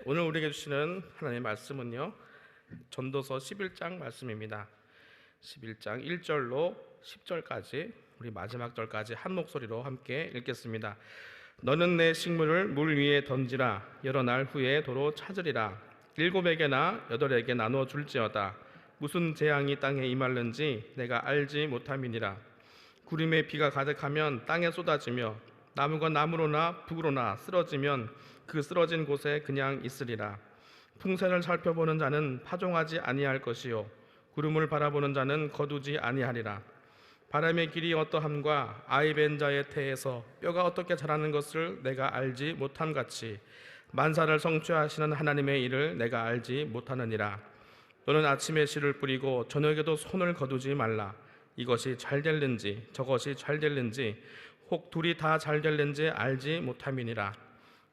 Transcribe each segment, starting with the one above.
오늘 우리에게 주시는 하나님의 말씀은요, 전도서 11장 말씀입니다. 11장 1절로 10절까지 우리 마지막 절까지 한 목소리로 함께 읽겠습니다. 너는 내 식물을 물 위에 던지라. 여러 날 후에 도로 찾으리라. 7에게나 8에게 나누어 줄지어다. 무슨 재앙이 땅에 임할는지 내가 알지 못함이니라. 구름에 비가 가득하면 땅에 쏟아지며 나무가 나무로나 북으로나 쓰러지면 그 쓰러진 곳에 그냥 있으리라. 풍세를 살펴보는 자는 파종하지 아니할 것이요 구름을 바라보는 자는 거두지 아니하리라. 바람의 길이 어떠함과 아이 벤 자의 태에서 뼈가 어떻게 자라는 것을 내가 알지 못함같이 만사를 성취하시는 하나님의 일을 내가 알지 못하느니라. 너는 아침에 씨를 뿌리고 저녁에도 손을 거두지 말라. 이것이 잘 될는지 저것이 잘 될는지 혹 둘이 다 잘 될는지 알지 못함이니라.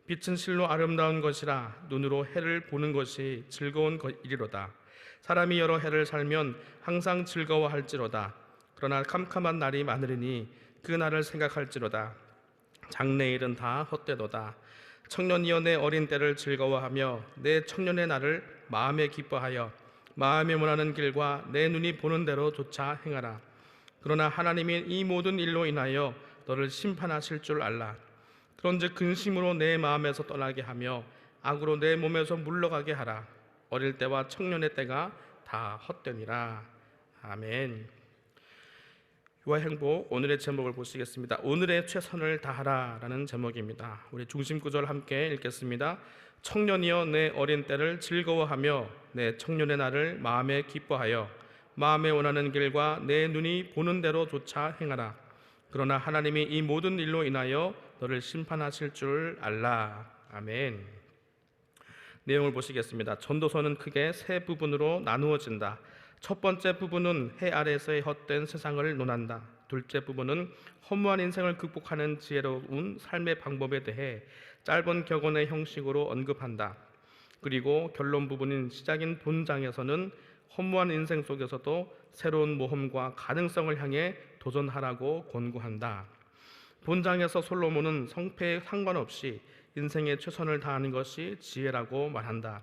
빛은 실로 아름다운 것이라. 눈으로 해를 보는 것이 즐거운 일이로다. 사람이 여러 해를 살면 항상 즐거워할지로다. 그러나 캄캄한 날이 많으리니 그 날을 생각할지로다. 장래일은 다 헛되도다. 청년이여 내 어린 때를 즐거워하며 내 청년의 날을 마음에 기뻐하여 마음에 원하는 길과 내 눈이 보는 대로 조차 행하라. 그러나 하나님이 이 모든 일로 인하여 너를 심판하실 줄 알라. 그런즉 근심으로 내 마음에서 떠나게 하며 악으로 내 몸에서 물러가게 하라. 어릴 때와 청년의 때가 다 헛되니라. 아멘. 요한행보 오늘의 제목을 보시겠습니다. 오늘의 최선을 다하라 라는 제목입니다. 우리 중심 구절 함께 읽겠습니다. 청년이여 내 어린 때를 즐거워하며 내 청년의 날을 마음에 기뻐하여 마음에 원하는 길과 내 눈이 보는 대로 조차 행하라. 그러나 하나님이 이 모든 일로 인하여 너를 심판하실 줄 알라. 아멘. 내용을 보시겠습니다. 전도서는 크게 세 부분으로 나누어진다. 첫 번째 부분은 해 아래에서의 헛된 세상을 논한다. 둘째 부분은 허무한 인생을 극복하는 지혜로운 삶의 방법에 대해 짧은 격언의 형식으로 언급한다. 그리고 결론 부분인 시작인 본장에서는 허무한 인생 속에서도 새로운 모험과 가능성을 향해 도전하라고 권고한다. 본장에서 솔로몬은 성패에 상관없이 인생에 최선을 다하는 것이 지혜라고 말한다.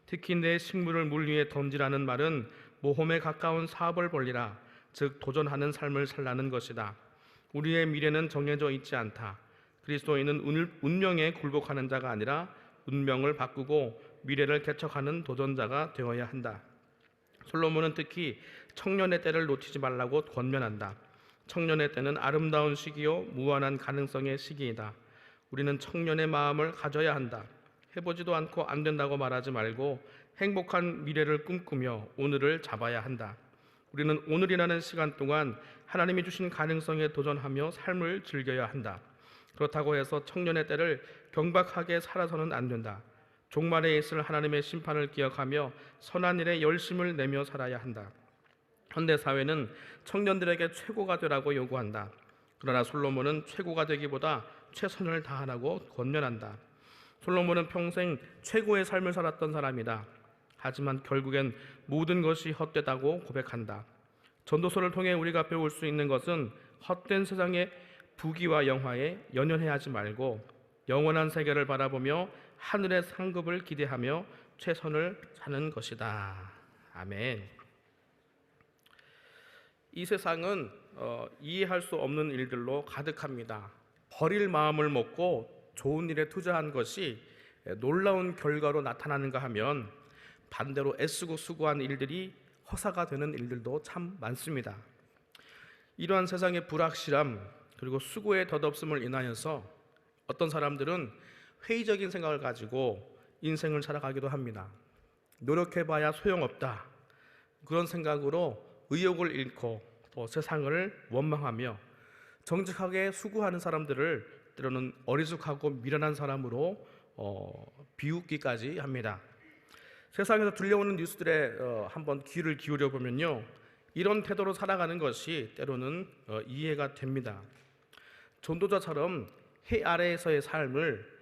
특히 내 식물을 물 위에 던지라는 말은 모험에 가까운 사업을 벌리라, 즉 도전하는 삶을 살라는 것이다. 우리의 미래는 정해져 있지 않다. 그리스도인은 운명에 굴복하는 자가 아니라 운명을 바꾸고 미래를 개척하는 도전자가 되어야 한다. 솔로몬은 특히 청년의 때를 놓치지 말라고 권면한다. 청년의 때는 아름다운 시기요 무한한 가능성의 시기이다. 우리는 청년의 마음을 가져야 한다. 해보지도 않고 안 된다고 말하지 말고 행복한 미래를 꿈꾸며 오늘을 잡아야 한다. 우리는 오늘이라는 시간 동안 하나님이 주신 가능성에 도전하며 삶을 즐겨야 한다. 그렇다고 해서 청년의 때를 경박하게 살아서는 안 된다. 종말에 있을 하나님의 심판을 기억하며 선한 일에 열심을 내며 살아야 한다. 현대사회는 청년들에게 최고가 되라고 요구한다. 그러나 솔로몬은 최고가 되기보다 최선을 다하라고 권면한다. 솔로몬은 평생 최고의 삶을 살았던 사람이다. 하지만 결국엔 모든 것이 헛되다고 고백한다. 전도서를 통해 우리가 배울 수 있는 것은 헛된 세상의 부귀와 영화에 연연해하지 말고 영원한 세계를 바라보며 하늘의 상급을 기대하며 최선을 다하는 것이다. 아멘. 이 세상은 이해할 수 없는 일들로 가득합니다. 버릴 마음을 먹고 좋은 일에 투자한 것이 놀라운 결과로 나타나는가 하면 반대로 애쓰고 수고한 일들이 허사가 되는 일들도 참 많습니다. 이러한 세상의 불확실함 그리고 수고의 덧없음을 인하여서 어떤 사람들은 회의적인 생각을 가지고 인생을 살아가기도 합니다. 노력해봐야 소용없다. 그런 생각으로 의욕을 잃고 또 세상을 원망하며 정직하게 수고하는 사람들을 때로는 어리숙하고 미련한 사람으로 비웃기까지 합니다. 세상에서 들려오는 뉴스들에 한번 귀를 기울여 보면요, 이런 태도로 살아가는 것이 때로는 이해가 됩니다. 전도자처럼 해 아래에서의 삶을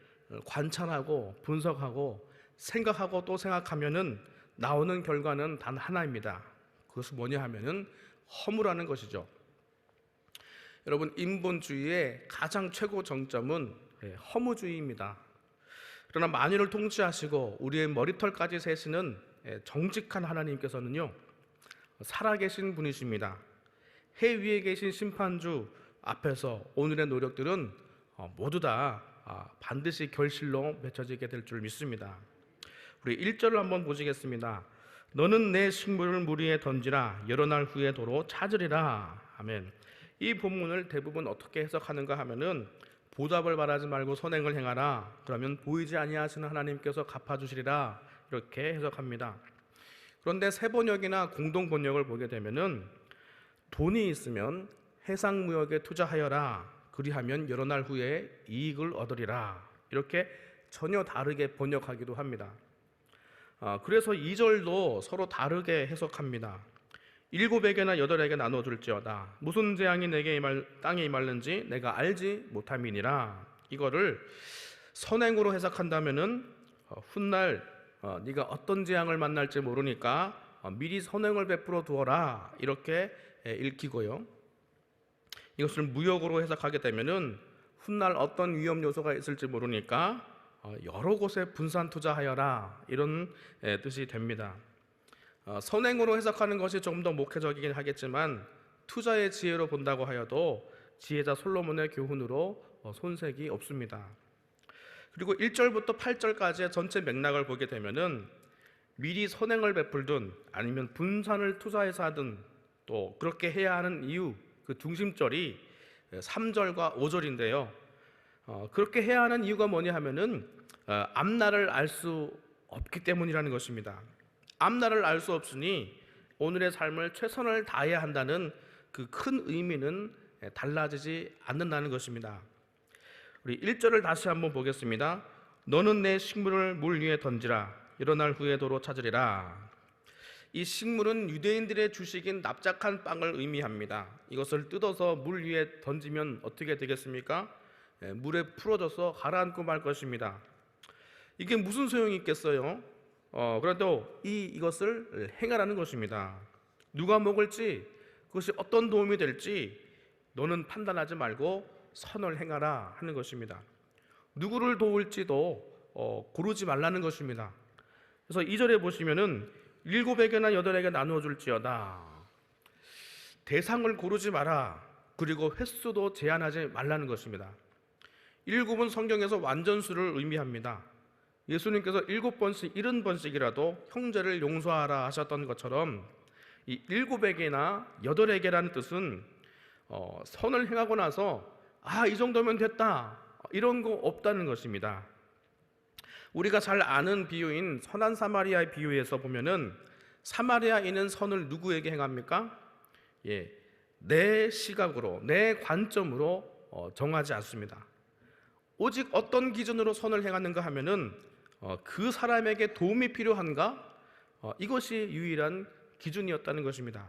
관찰하고 분석하고 생각하고 또 생각하면은 나오는 결과는 단 하나입니다. 그것은 뭐냐 하면은 허무라는 것이죠. 여러분, 인본주의의 가장 최고 정점은 허무주의입니다. 그러나 만유를 통치하시고 우리의 머리털까지 세시는 정직한 하나님께서는요, 살아계신 분이십니다. 해 위에 계신 심판주 앞에서 오늘의 노력들은 모두 다 반드시 결실로 맺혀지게 될 줄 믿습니다. 우리 1절을 한번 보시겠습니다. 너는 내 식물을 물 위에 던지라, 여러 날 후에 도로 찾으리라. 아멘. 이 본문을 대부분 어떻게 해석하는가 하면은, 보답을 바라지 말고 선행을 행하라, 그러면 보이지 아니하시는 하나님께서 갚아주시리라, 이렇게 해석합니다. 그런데 세 번역이나 공동 번역을 보게 되면은, 돈이 있으면 해상무역에 투자하여라, 그리하면 여러 날 후에 이익을 얻으리라, 이렇게 전혀 다르게 번역하기도 합니다. 그래서 2절도 서로 다르게 해석합니다. 7에게나 8에게 나눠줄지어다. 무슨 재앙이 내게 땅에 임할는지 내가 알지 못함이니라. 이거를 선행으로 해석한다면은, 훗날 네가 어떤 재앙을 만날지 모르니까 미리 선행을 베풀어 두어라, 이렇게 읽히고요. 이것을 무역으로 해석하게 되면은, 훗날 어떤 위험 요소가 있을지 모르니까 여러 곳에 분산 투자하여라, 이런 뜻이 됩니다. 선행으로 해석하는 것이 조금 더 목회적이긴 하겠지만, 투자의 지혜로 본다고 하여도 지혜자 솔로몬의 교훈으로 손색이 없습니다. 그리고 1절부터 8절까지의 전체 맥락을 보게 되면은, 미리 선행을 베풀든 아니면 분산을 투자해서 하든 또 그렇게 해야 하는 이유, 그 중심절이 3절과 5절인데요. 그렇게 해야 하는 이유가 뭐냐 하면은, 앞날을 알 수 없기 때문이라는 것입니다. 앞날을 알 수 없으니 오늘의 삶을 최선을 다해야 한다는 그 큰 의미는 달라지지 않는다는 것입니다. 우리 1절을 다시 한번 보겠습니다. 너는 내 식물을 물 위에 던지라, 여러 날 후에 도로 찾으리라. 이 식물은 유대인들의 주식인 납작한 빵을 의미합니다. 이것을 뜯어서 물 위에 던지면 어떻게 되겠습니까? 물에 풀어져서 가라앉고 말 것입니다. 이게 무슨 소용이 있겠어요? 그래도 이것을 행하라는 것입니다. 누가 먹을지, 그것이 어떤 도움이 될지 너는 판단하지 말고 선을 행하라 하는 것입니다. 누구를 도울지도 고르지 말라는 것입니다. 그래서 2절에 보시면은 7에게나 8에게 나누어 줄지어다. 대상을 고르지 마라, 그리고 횟수도 제한하지 말라는 것입니다. 7은 성경에서 완전수를 의미합니다. 예수님께서 7번씩 70번씩이라도 형제를 용서하라 하셨던 것처럼, 이 7에게나 8에게라는 뜻은 선을 행하고 나서 이 정도면 됐다, 이런 거 없다는 것입니다. 우리가 잘 아는 비유인 선한 사마리아의 비유에서 보면은, 사마리아인은 선을 누구에게 행합니까? 내 시각으로, 내 관점으로 정하지 않습니다. 오직 어떤 기준으로 선을 행하는가 하면은, 그 사람에게 도움이 필요한가? 이것이 유일한 기준이었다는 것입니다.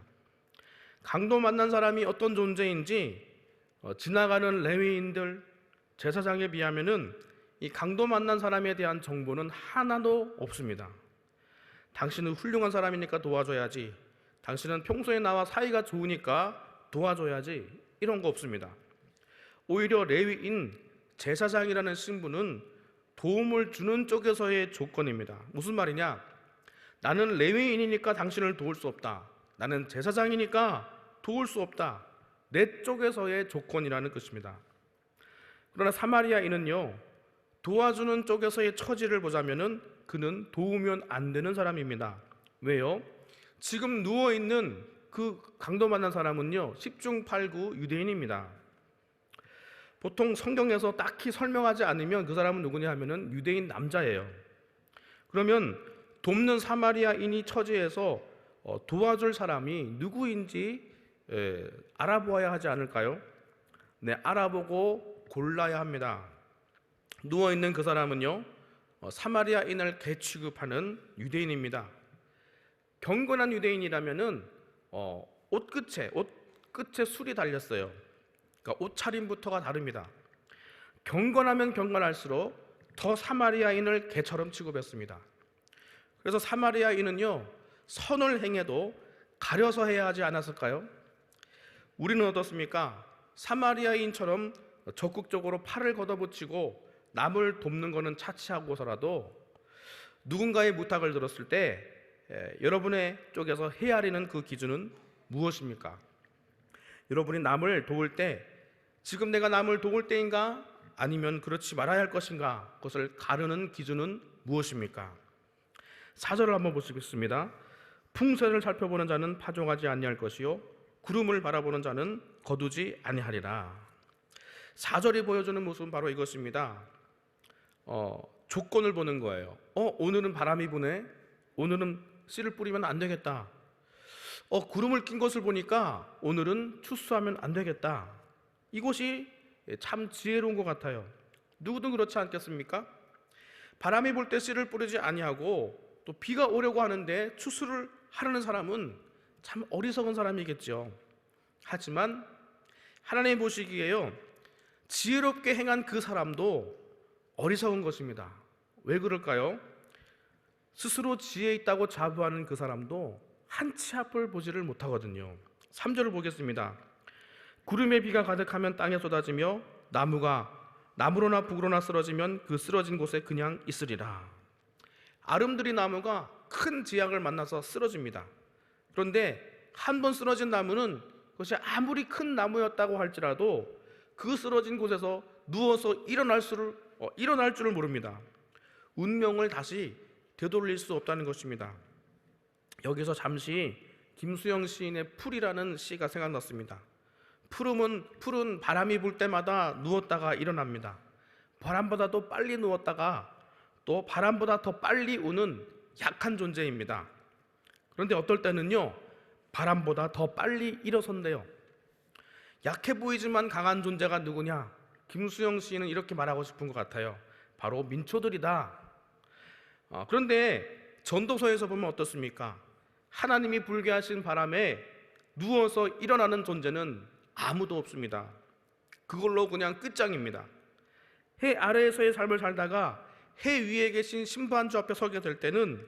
강도 만난 사람이 어떤 존재인지 지나가는 레위인들, 제사장에 비하면은 이 강도 만난 사람에 대한 정보는 하나도 없습니다. 당신은 훌륭한 사람이니까 도와줘야지, 당신은 평소에 나와 사이가 좋으니까 도와줘야지, 이런 거 없습니다. 오히려 레위인, 제사장이라는 신분은 도움을 주는 쪽에서의 조건입니다. 무슨 말이냐? 나는 레위인이니까 당신을 도울 수 없다, 나는 제사장이니까 도울 수 없다, 내 쪽에서의 조건이라는 것입니다. 그러나 사마리아인은요, 도와주는 쪽에서의 처지를 보자면은 그는 도우면 안 되는 사람입니다. 왜요? 지금 누워있는 그 강도 만난 사람은요, 10중 8구 유대인입니다. 보통 성경에서 딱히 설명하지 않으면 그 사람은 누구냐 하면은 유대인 남자예요. 그러면 돕는 사마리아인이 처지에서 도와줄 사람이 누구인지 알아보아야 하지 않을까요? 네, 알아보고 골라야 합니다. 누워있는 그 사람은요, 사마리아인을 개취급하는 유대인입니다. 경건한 유대인이라면은 옷 끝에 술이 달렸어요. 그러니까 옷차림부터가 다릅니다. 경건하면 경건할수록 더 사마리아인을 개처럼 취급했습니다. 그래서 사마리아인은요, 선을 행해도 가려서 해야 하지 않았을까요? 우리는 어떻습니까? 사마리아인처럼 적극적으로 팔을 걷어붙이고 남을 돕는 것은 차치하고서라도 누군가의 부탁을 들었을 때 여러분의 쪽에서 헤아리는 그 기준은 무엇입니까? 여러분이 남을 도울 때 지금 내가 남을 도울 때인가? 아니면 그렇지 말아야 할 것인가? 그것을 가르는 기준은 무엇입니까? 4절을 한번 보시겠습니다. 풍세를 살펴보는 자는 파종하지 아니할 것이요 구름을 바라보는 자는 거두지 아니하리라. 4절이 보여주는 모습은 바로 이것입니다. 조건을 보는 거예요. 오늘은 바람이 부네. 오늘은 씨를 뿌리면 안 되겠다. 구름을 낀 것을 보니까 오늘은 추수하면 안 되겠다. 이것이 참 지혜로운 것 같아요. 누구든 그렇지 않겠습니까? 바람이 불 때 씨를 뿌리지 아니하고 또 비가 오려고 하는데 추수를 하려는 사람은 참 어리석은 사람이겠죠. 하지만 하나님 보시기에요, 지혜롭게 행한 그 사람도 어리석은 것입니다. 왜 그럴까요? 스스로 지혜 있다고 자부하는 그 사람도 한 치 앞을 보지를 못하거든요. 3절을 보겠습니다. 구름에 비가 가득하면 땅에 쏟아지며 나무가 나무로나 북으로나 쓰러지면 그 쓰러진 곳에 그냥 있으리라. 아름드리 나무가 큰 재앙을 만나서 쓰러집니다. 그런데 한 번 쓰러진 나무는 그것이 아무리 큰 나무였다고 할지라도 그 쓰러진 곳에서 누워서 일어날 줄을 모릅니다. 운명을 다시 되돌릴 수 없다는 것입니다. 여기서 잠시 김수영 시인의 풀이라는 시가 생각났습니다. 풀은 바람이 불 때마다 누웠다가 일어납니다. 바람보다 더 빨리 누웠다가 또 바람보다 더 빨리 우는 약한 존재입니다. 그런데 어떨 때는요, 바람보다 더 빨리 일어선대요. 약해 보이지만 강한 존재가 누구냐? 김수영 시인은 이렇게 말하고 싶은 것 같아요. 바로 민초들이다. 그런데 전도서에서 보면 어떻습니까? 하나님이 불게 하신 바람에 누워서 일어나는 존재는 아무도 없습니다. 그걸로 그냥 끝장입니다. 해 아래에서의 삶을 살다가 해 위에 계신 심판주 앞에 서게 될 때는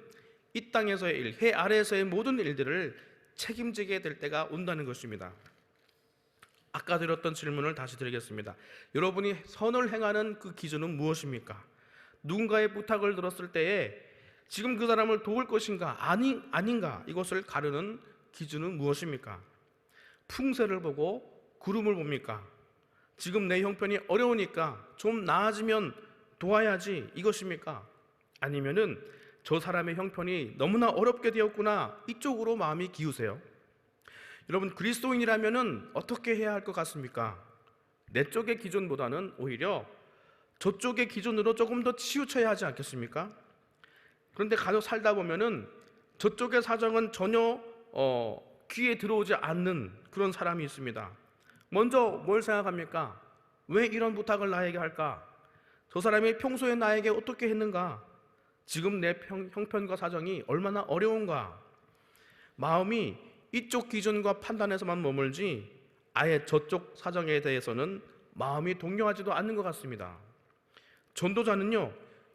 이 땅에서의 일, 해 아래에서의 모든 일들을 책임지게 될 때가 온다는 것입니다. 아까 드렸던 질문을 다시 드리겠습니다. 여러분이 선을 행하는 그 기준은 무엇입니까? 누군가의 부탁을 들었을 때에 지금 그 사람을 도울 것인가 아닌가 이것을 가르는 기준은 무엇입니까? 풍세를 보고 구름을 봅니까? 지금 내 형편이 어려우니까 좀 나아지면 도와야지 이것입니까? 아니면은 저 사람의 형편이 너무나 어렵게 되었구나 이쪽으로 마음이 기우세요? 여러분, 그리스도인이라면은 어떻게 해야 할 것 같습니까? 내 쪽의 기준보다는 오히려 저쪽의 기준으로 조금 더 치우쳐야 하지 않겠습니까? 그런데 가서 살다 보면은 저쪽의 사정은 전혀 귀에 들어오지 않는 그런 사람이 있습니다. 먼저 뭘 생각합니까? 왜 이런 부탁을 나에게 할까? 저 사람이 평소에 나에게 어떻게 했는가? 지금 내 형편과 사정이 얼마나 어려운가? 마음이 이쪽 기준과 판단에서만 머물지 아예 저쪽 사정에 대해서는 마음이 동요하지도 않는 것 같습니다. 전도자는요,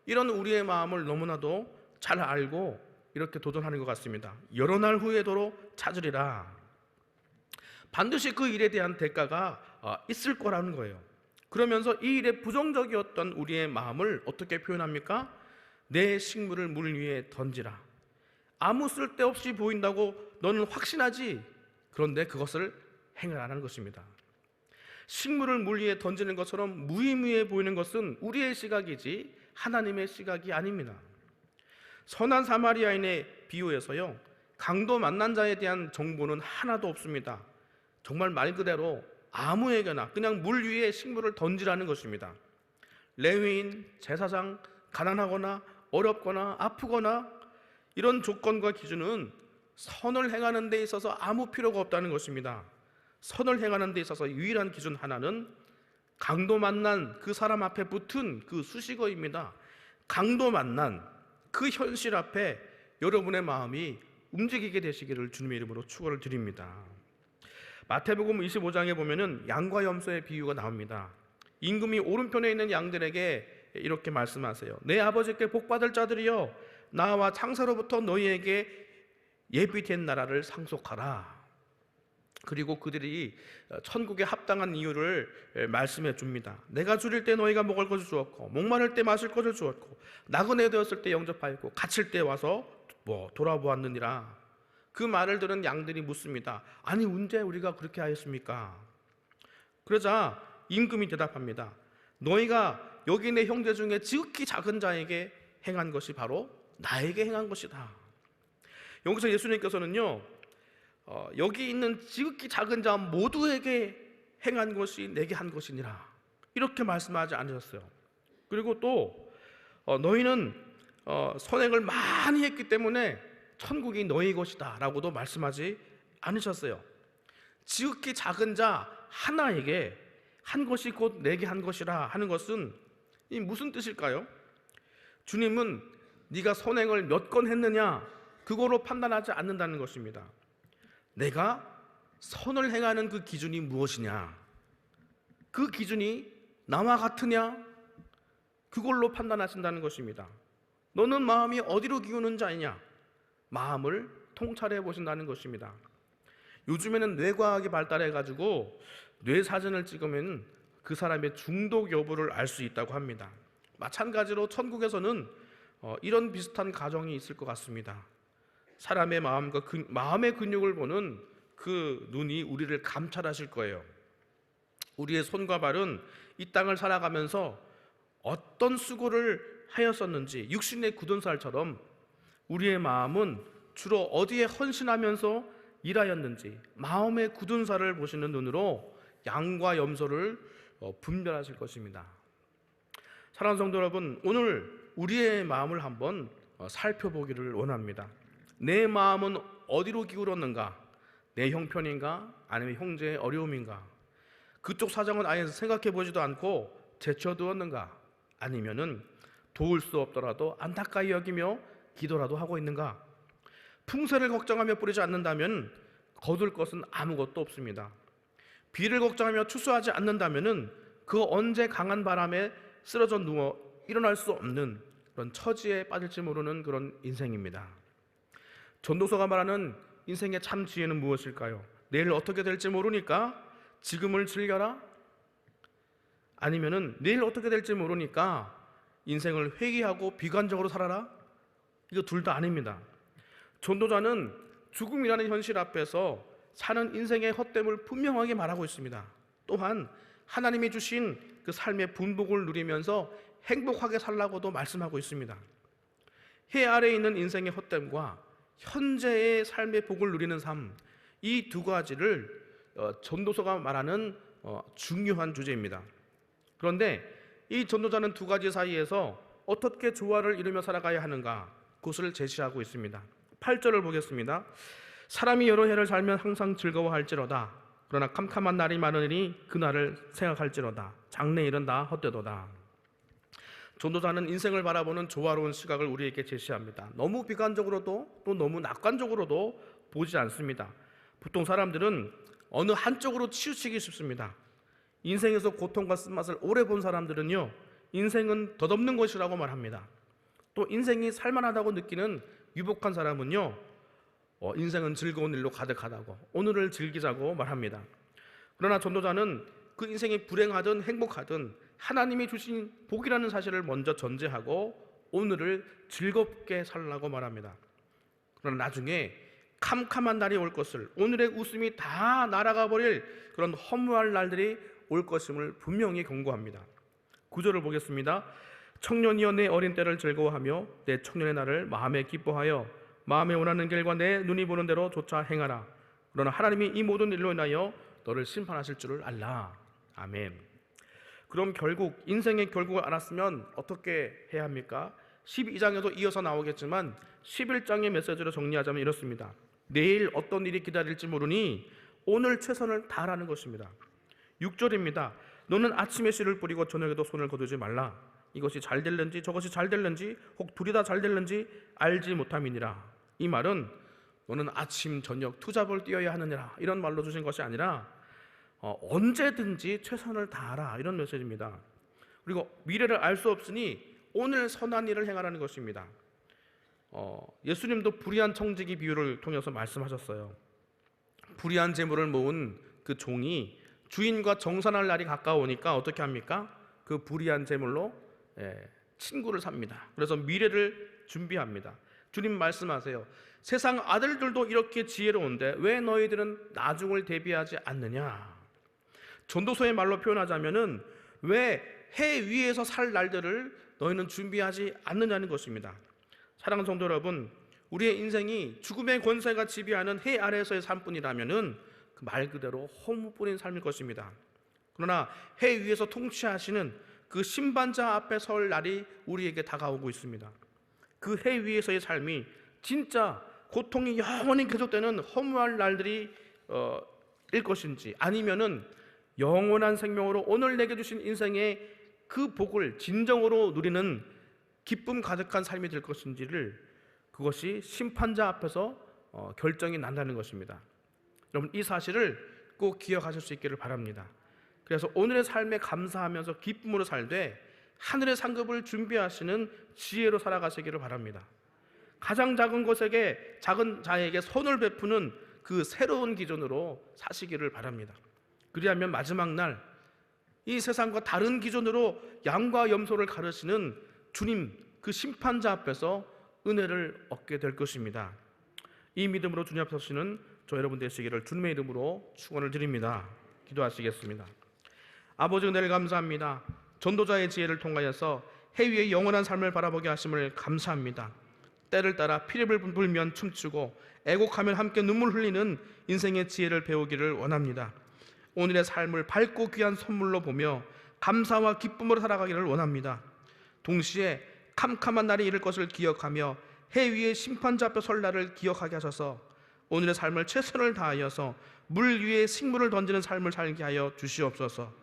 이런 우리의 마음을 너무나도 잘 알고 이렇게 도전하는 것 같습니다. 여러 날 후에도 찾으리라. 반드시 그 일에 대한 대가가 있을 거라는 거예요. 그러면서 이 일에 부정적이었던 우리의 마음을 어떻게 표현합니까? 내 식물을 물 위에 던지라. 아무 쓸데없이 보인다고 너는 확신하지? 그런데 그것을 행하라는 것입니다. 식물을 물 위에 던지는 것처럼 무의미해 보이는 것은 우리의 시각이지 하나님의 시각이 아닙니다. 선한 사마리아인의 비유에서요, 강도 만난 자에 대한 정보는 하나도 없습니다. 정말 말 그대로 아무에게나 그냥 물 위에 식물을 던지라는 것입니다. 레위인, 제사장, 가난하거나 어렵거나 아프거나 이런 조건과 기준은 선을 행하는 데 있어서 아무 필요가 없다는 것입니다. 선을 행하는 데 있어서 유일한 기준 하나는 강도 만난 그 사람 앞에 붙은 그 수식어입니다. 강도 만난 그 현실 앞에 여러분의 마음이 움직이게 되시기를 주님의 이름으로 축원을 드립니다. 마태복음 25장에 보면은 양과 염소의 비유가 나옵니다. 임금이 오른편에 있는 양들에게 이렇게 말씀하세요. 내 아버지께 복받을 자들이여, 나와 창세로부터 너희에게 예비된 나라를 상속하라. 그리고 그들이 천국에 합당한 이유를 말씀해 줍니다. 내가 줄일 때 너희가 먹을 것을 주었고, 목마를 때 마실 것을 주었고, 나그네 되었을 때 영접하였고, 갇힐 때 와서 돌아보았느니라. 그 말을 들은 양들이 묻습니다. 아니 언제 우리가 그렇게 하였습니까? 그러자 임금이 대답합니다. 너희가 여기 내 형제 중에 지극히 작은 자에게 행한 것이 바로 나에게 행한 것이다. 여기서 예수님께서는요, 여기 있는 지극히 작은 자 모두에게 행한 것이 내게 한 것이니라, 이렇게 말씀하지 않으셨어요. 그리고 또 너희는 선행을 많이 했기 때문에 천국이 너희 것이다 라고도 말씀하지 않으셨어요. 지극히 작은 자 하나에게 한 것이 곧 내게 한 것이라 하는 것은 이 무슨 뜻일까요? 주님은 네가 선행을 몇 건 했느냐 그거로 판단하지 않는다는 것입니다. 내가 선을 행하는 그 기준이 무엇이냐, 그 기준이 나와 같으냐, 그걸로 판단하신다는 것입니다. 너는 마음이 어디로 기우는 자이냐, 마음을 통찰해 보신다는 것입니다. 요즘에는 뇌과학이 발달해가지고 뇌 사진을 찍으면 그 사람의 중독 여부를 알 수 있다고 합니다. 마찬가지로 천국에서는 이런 비슷한 가정이 있을 것 같습니다. 사람의 마음과 마음의 근육을 보는 그 눈이 우리를 감찰하실 거예요. 우리의 손과 발은 이 땅을 살아가면서 어떤 수고를 하였었는지, 육신의 굳은 살처럼 우리의 마음은 주로 어디에 헌신하면서 일하였는지 마음의 굳은 살을 보시는 눈으로 양과 염소를 분별하실 것입니다. 사랑하는 성도 여러분, 오늘 우리의 마음을 한번 살펴보기를 원합니다. 내 마음은 어디로 기울었는가? 내 형편인가? 아니면 형제의 어려움인가? 그쪽 사정은 아예 생각해 보지도 않고 제쳐두었는가? 아니면은 도울 수 없더라도 안타까이 여기며 기도라도 하고 있는가? 풍세를 걱정하며 뿌리지 않는다면 거둘 것은 아무것도 없습니다. 비를 걱정하며 추수하지 않는다면 그 언제 강한 바람에 쓰러져 누워 일어날 수 없는 그런 처지에 빠질지 모르는 그런 인생입니다. 전도서가 말하는 인생의 참 지혜는 무엇일까요? 내일 어떻게 될지 모르니까 지금을 즐겨라? 아니면은 내일 어떻게 될지 모르니까 인생을 회개하고 비관적으로 살아라? 이거 둘 다 아닙니다. 전도자는 죽음이라는 현실 앞에서 사는 인생의 헛됨을 분명하게 말하고 있습니다. 또한 하나님이 주신 그 삶의 분복을 누리면서 행복하게 살라고도 말씀하고 있습니다. 해 아래에 있는 인생의 헛됨과 현재의 삶의 복을 누리는 삶, 이 두 가지를 전도서가 말하는 중요한 주제입니다. 그런데 이 전도자는 두 가지 사이에서 어떻게 조화를 이루며 살아가야 하는가, 그것을 제시하고 있습니다. 8절을 보겠습니다. 사람이 여러 해를 살면 항상 즐거워할지로다. 그러나 캄캄한 날이 많으니 그날을 생각할지로다. 장래일은 다 헛되도다. 전도자는 인생을 바라보는 조화로운 시각을 우리에게 제시합니다. 너무 비관적으로도 또 너무 낙관적으로도 보지 않습니다. 보통 사람들은 어느 한쪽으로 치우치기 쉽습니다. 인생에서 고통과 쓴맛을 오래 본 사람들은요, 인생은 덧없는 것이라고 말합니다. 또 인생이 살만하다고 느끼는 유복한 사람은요, 인생은 즐거운 일로 가득하다고, 오늘을 즐기자고 말합니다. 그러나 전도자는 그 인생이 불행하든 행복하든 하나님이 주신 복이라는 사실을 먼저 전제하고 오늘을 즐겁게 살라고 말합니다. 그러나 나중에 캄캄한 날이 올 것을, 오늘의 웃음이 다 날아가 버릴 그런 허무할 날들이 올 것임을 분명히 경고합니다. 9절을 보겠습니다. 청년이여 내 어린 때를 즐거워하며 내 청년의 날을 마음에 기뻐하여 마음에 원하는 길과 내 눈이 보는 대로 조차 행하라. 그러나 하나님이 이 모든 일로 인하여 너를 심판하실 줄을 알라. 아멘. 그럼 결국 인생의 결국을 알았으면 어떻게 해야 합니까? 12장에도 이어서 나오겠지만 11장의 메시지로 정리하자면 이렇습니다. 내일 어떤 일이 기다릴지 모르니 오늘 최선을 다하라는 것입니다. 6절입니다. 너는 아침에 씨를 뿌리고 저녁에도 손을 거두지 말라. 이것이 잘 될는지 저것이 잘 될는지 혹 둘이 다 잘 될는지 알지 못함이니라. 이 말은 너는 아침 저녁 투잡을 뛰어야 하느니라, 이런 말로 주신 것이 아니라 언제든지 최선을 다하라, 이런 메시지입니다. 그리고 미래를 알 수 없으니 오늘 선한 일을 행하라는 것입니다. 예수님도 불의한 청지기 비유를 통해서 말씀하셨어요. 불의한 재물을 모은 그 종이 주인과 정산할 날이 가까우니까 어떻게 합니까? 그 불의한 재물로 친구를 삽니다. 그래서 미래를 준비합니다. 주님 말씀하세요. 세상 아들들도 이렇게 지혜로운데 왜 너희들은 나중을 대비하지 않느냐? 전도서의 말로 표현하자면은 왜 해 위에서 살 날들을 너희는 준비하지 않느냐는 것입니다. 사랑하는 성도 여러분, 우리의 인생이 죽음의 권세가 지배하는 해 아래에서의 삶뿐이라면은 그 말 그대로 허무뿐인 삶일 것입니다. 그러나 해 위에서 통치하시는 그 심판자 앞에 설 날이 우리에게 다가오고 있습니다. 그 해 위에서의 삶이 진짜 고통이 영원히 계속되는 허무한 날들이 일 것인지, 아니면은 영원한 생명으로 오늘 내게 주신 인생의 그 복을 진정으로 누리는 기쁨 가득한 삶이 될 것인지를, 그것이 심판자 앞에서 결정이 난다는 것입니다. 여러분, 이 사실을 꼭 기억하실 수 있기를 바랍니다. 그래서 오늘의 삶에 감사하면서 기쁨으로 살되 하늘의 상급을 준비하시는 지혜로 살아가시기를 바랍니다. 가장 작은 것에게, 작은 자에게 선을 베푸는 그 새로운 기준으로 사시기를 바랍니다. 그리하면 마지막 날 이 세상과 다른 기준으로 양과 염소를 가르시는 주님, 그 심판자 앞에서 은혜를 얻게 될 것입니다. 이 믿음으로 주님 앞에 서시는 저 여러분 되시기를 주님의 이름으로 축원을 드립니다. 기도하시겠습니다. 아버지, 은혜를 감사합니다. 전도자의 지혜를 통하여서 해 위의 영원한 삶을 바라보게 하심을 감사합니다. 때를 따라 피를 불면 춤추고 애곡하면 함께 눈물 흘리는 인생의 지혜를 배우기를 원합니다. 오늘의 삶을 밝고 귀한 선물로 보며 감사와 기쁨으로 살아가기를 원합니다. 동시에 캄캄한 날이 이를 것을 기억하며 해 위의 심판자 앞에 설 날을 기억하게 하셔서 오늘의 삶을 최선을 다하여서 물 위에 식물을 던지는 삶을 살게 하여 주시옵소서.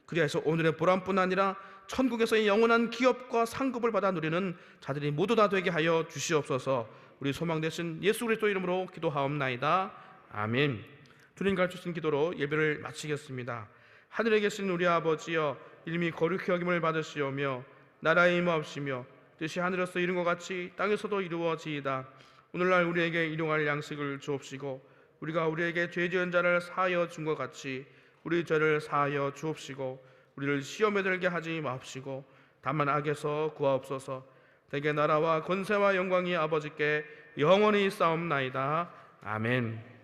그리하여서 오늘의 보람뿐 아니라 천국에서의 영원한 기업과 상급을 받아 누리는 자들이 모두 다 되게 하여 주시옵소서. 우리 소망 되신 예수 그리스도 이름으로 기도하옵나이다. 아멘. 주님 가르치신 기도로 예배를 마치겠습니다. 하늘에 계신 우리 아버지여, 이름이 거룩히 여김을 받으시오며 나라의 임하옵시며 뜻이 하늘에서 이룬 것 같이 땅에서도 이루어지이다. 오늘날 우리에게 일용할 양식을 주옵시고 우리가 우리에게 죄 지은 자를 사하여 준 것 같이 우리 죄를 사하여 주옵시고 우리를 시험에 들게 하지 마옵시고 다만 악에서 구하옵소서. 대개 나라와 권세와 영광이 아버지께 영원히 있사옵나이다. 아멘.